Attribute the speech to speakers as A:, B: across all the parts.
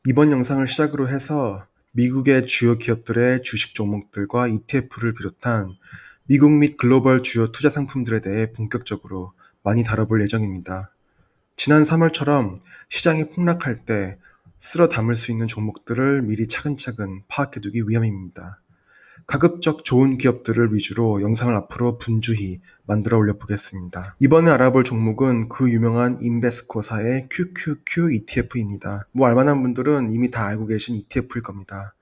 A: 이번 영상을 시작으로 해서 미국의 주요 기업들의 주식 종목들과 ETF를 비롯한 미국 및 글로벌 주요 투자 상품들에 대해 본격적으로 많이 다뤄볼 예정입니다. 지난 3월처럼 시장이 폭락할 때 쓸어 담을 수 있는 종목들을 미리 차근차근 파악해두기 위함입니다. 가급적 좋은 기업들을 위주로 영상을 앞으로 분주히 만들어 올려보겠습니다. 이번에 알아볼 종목은 그 유명한 인베스코사의 QQQ ETF입니다. 알만한 분들은 이미 다 알고 계신 ETF일 겁니다.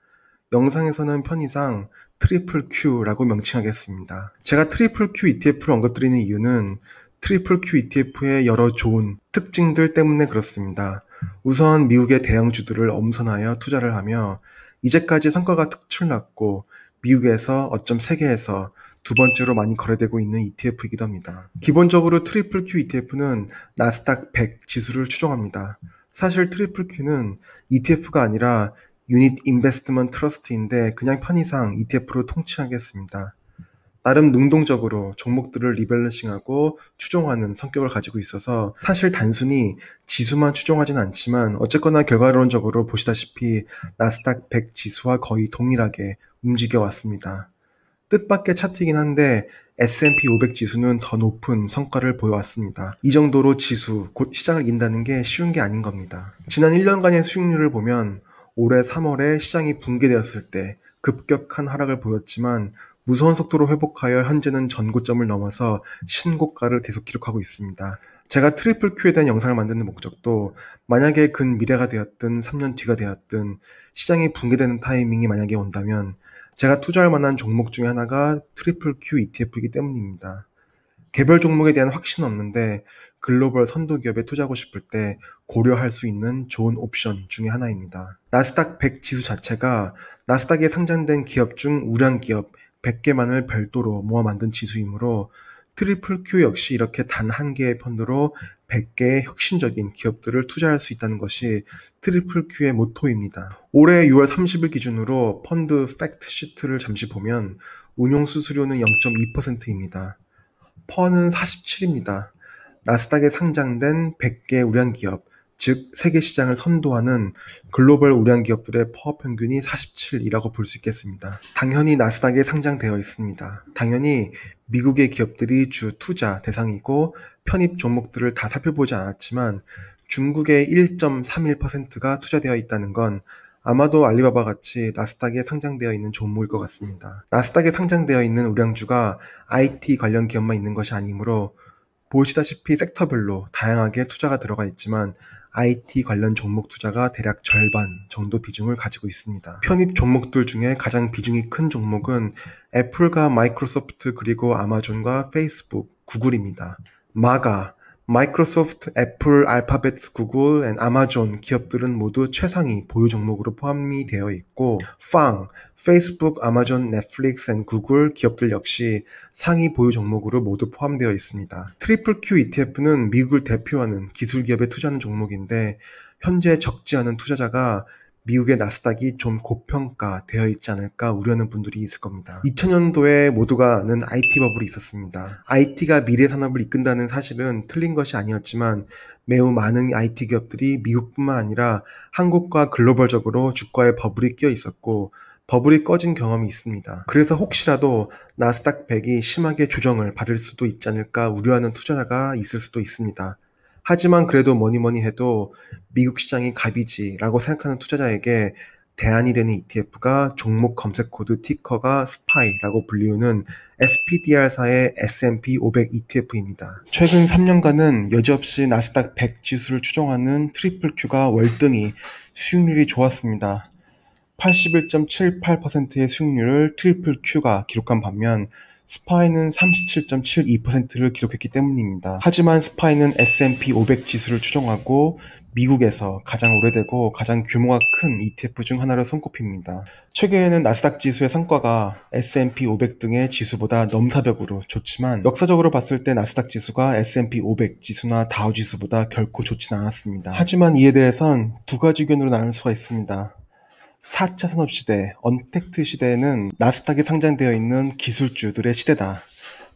A: 영상에서는 편의상 트리플 Q라고 명칭하겠습니다. 제가 트리플 Q ETF를 언급드리는 이유는 트리플 Q ETF의 여러 좋은 특징들 때문에 그렇습니다. 우선 미국의 대형주들을 엄선하여 투자를 하며 이제까지 성과가 특출났고 미국에서 어쩜 세계에서 두 번째로 많이 거래되고 있는 ETF이기도 합니다. 기본적으로 트리플 Q ETF는 나스닥 100 지수를 추종합니다. 사실 트리플 Q는 ETF가 아니라 유닛 인베스트먼트 트러스트인데 그냥 편의상 ETF로 통칭하겠습니다. 나름 능동적으로 종목들을 리밸런싱하고 추종하는 성격을 가지고 있어서 사실 단순히 지수만 추종하진 않지만 어쨌거나 결과론적으로 보시다시피 나스닥 100 지수와 거의 동일하게 움직여 왔습니다. 뜻밖의 차트이긴 한데 S&P 500 지수는 더 높은 성과를 보여왔습니다. 이 정도로 지수, 곧 시장을 이긴다는 게 쉬운 게 아닌 겁니다. 지난 1년간의 수익률을 보면 올해 3월에 시장이 붕괴되었을 때 급격한 하락을 보였지만 무서운 속도로 회복하여 현재는 전고점을 넘어서 신고가를 계속 기록하고 있습니다. 제가 트리플 Q에 대한 영상을 만드는 목적도 만약에 근미래가 되었든 3년 뒤가 되었든 시장이 붕괴되는 타이밍이 만약에 온다면 제가 투자할 만한 종목 중에 하나가 트리플 Q ETF이기 때문입니다. 개별 종목에 대한 확신은 없는데 글로벌 선도 기업에 투자하고 싶을 때 고려할 수 있는 좋은 옵션 중에 하나입니다. 나스닥 100 지수 자체가 나스닥에 상장된 기업 중 우량 기업 100개만을 별도로 모아 만든 지수이므로 트리플 Q 역시 이렇게 단 한 개의 펀드로 100개의 혁신적인 기업들을 투자할 수 있다는 것이 트리플 Q의 모토입니다. 올해 6월 30일 기준으로 펀드 팩트 시트를 잠시 보면 운용 수수료는 0.2%입니다. 퍼는 47입니다. 나스닥에 상장된 100개 우량기업, 즉 세계 시장을 선도하는 글로벌 우량기업들의 퍼 평균이 47이라고 볼 수 있겠습니다. 당연히 나스닥에 상장되어 있습니다. 당연히 미국의 기업들이 주 투자 대상이고 편입 종목들을 다 살펴보지 않았지만 중국의 1.31%가 투자되어 있다는 건 아마도 알리바바 같이 나스닥에 상장되어 있는 종목일 것 같습니다. 나스닥에 상장되어 있는 우량주가 IT 관련 기업만 있는 것이 아니므로 보시다시피 섹터별로 다양하게 투자가 들어가 있지만 IT 관련 종목 투자가 대략 절반 정도 비중을 가지고 있습니다. 편입 종목들 중에 가장 비중이 큰 종목은 애플과 마이크로소프트 그리고 아마존과 페이스북, 구글입니다. 마가, 마이크로소프트, 애플, 알파벳, 구글, 아마존 기업들은 모두 최상위 보유 종목으로 포함이 되어 있고 팡, 페이스북, 아마존, 넷플릭스, 구글 기업들 역시 상위 보유 종목으로 모두 포함되어 있습니다. 트리플 Q ETF는 미국을 대표하는 기술 기업에 투자하는 종목인데 현재 적지 않은 투자자가 미국의 나스닥이 좀 고평가되어 있지 않을까 우려하는 분들이 있을 겁니다. 2000년도에 모두가 아는 IT 버블이 있었습니다. IT가 미래 산업을 이끈다는 사실은 틀린 것이 아니었지만 매우 많은 IT 기업들이 미국뿐만 아니라 한국과 글로벌적으로 주가에 버블이 끼어 있었고 버블이 꺼진 경험이 있습니다. 그래서 혹시라도 나스닥 100이 심하게 조정을 받을 수도 있지 않을까 우려하는 투자자가 있을 수도 있습니다. 하지만 그래도 뭐니 해도 미국 시장이 갑이지라고 생각하는 투자자에게 대안이 되는 ETF가 종목 검색 코드 티커가 SPY라고 불리우는 SPDR사의 S&P 500 ETF입니다. 최근 3년간은 여지없이 나스닥 100 지수를 추종하는 트리플 Q가 월등히 수익률이 좋았습니다. 81.78%의 수익률을 트리플 Q가 기록한 반면 스파이는 37.72%를 기록했기 때문입니다. 하지만 스파이는 S&P 500 지수를 추종하고 미국에서 가장 오래되고 가장 규모가 큰 ETF 중 하나로 손꼽힙니다. 최근에는 나스닥 지수의 성과가 S&P 500 등의 지수보다 넘사벽으로 좋지만 역사적으로 봤을 때 나스닥 지수가 S&P 500 지수나 다우 지수보다 결코 좋진 않았습니다. 하지만 이에 대해선 두 가지 의견으로 나눌 수가 있습니다. 4차 산업시대, 언택트 시대에는 나스닥에 상장되어 있는 기술주들의 시대다.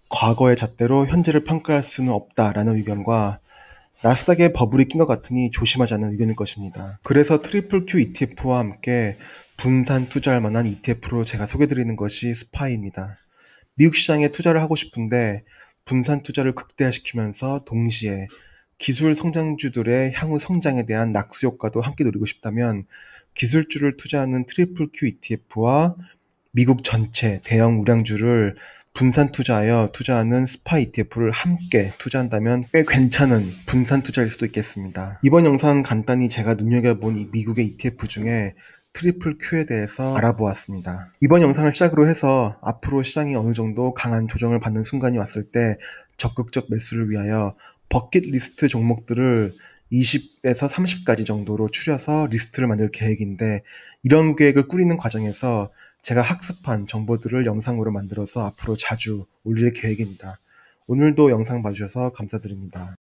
A: 과거의 잣대로 현재를 평가할 수는 없다라는 의견과 나스닥에 버블이 낀 것 같으니 조심하자는 의견일 것입니다. 그래서 트리플 Q ETF와 함께 분산 투자할 만한 ETF로 제가 소개드리는 것이 스파이입니다. 미국 시장에 투자를 하고 싶은데 분산 투자를 극대화시키면서 동시에 기술 성장주들의 향후 성장에 대한 낙수 효과도 함께 누리고 싶다면 기술주를 투자하는 트리플 Q ETF와 미국 전체 대형 우량주를 분산 투자하여 투자하는 스파 ETF를 함께 투자한다면 꽤 괜찮은 분산 투자일 수도 있겠습니다. 이번 영상 간단히 제가 눈여겨본 이 미국의 ETF 중에 트리플 Q에 대해서 알아보았습니다. 이번 영상을 시작으로 해서 앞으로 시장이 어느 정도 강한 조정을 받는 순간이 왔을 때 적극적 매수를 위하여 버킷리스트 종목들을 20에서 30가지 정도로 추려서 리스트를 만들 계획인데, 이런 계획을 꾸리는 과정에서 제가 학습한 정보들을 영상으로 만들어서 앞으로 자주 올릴 계획입니다. 오늘도 영상 봐주셔서 감사드립니다.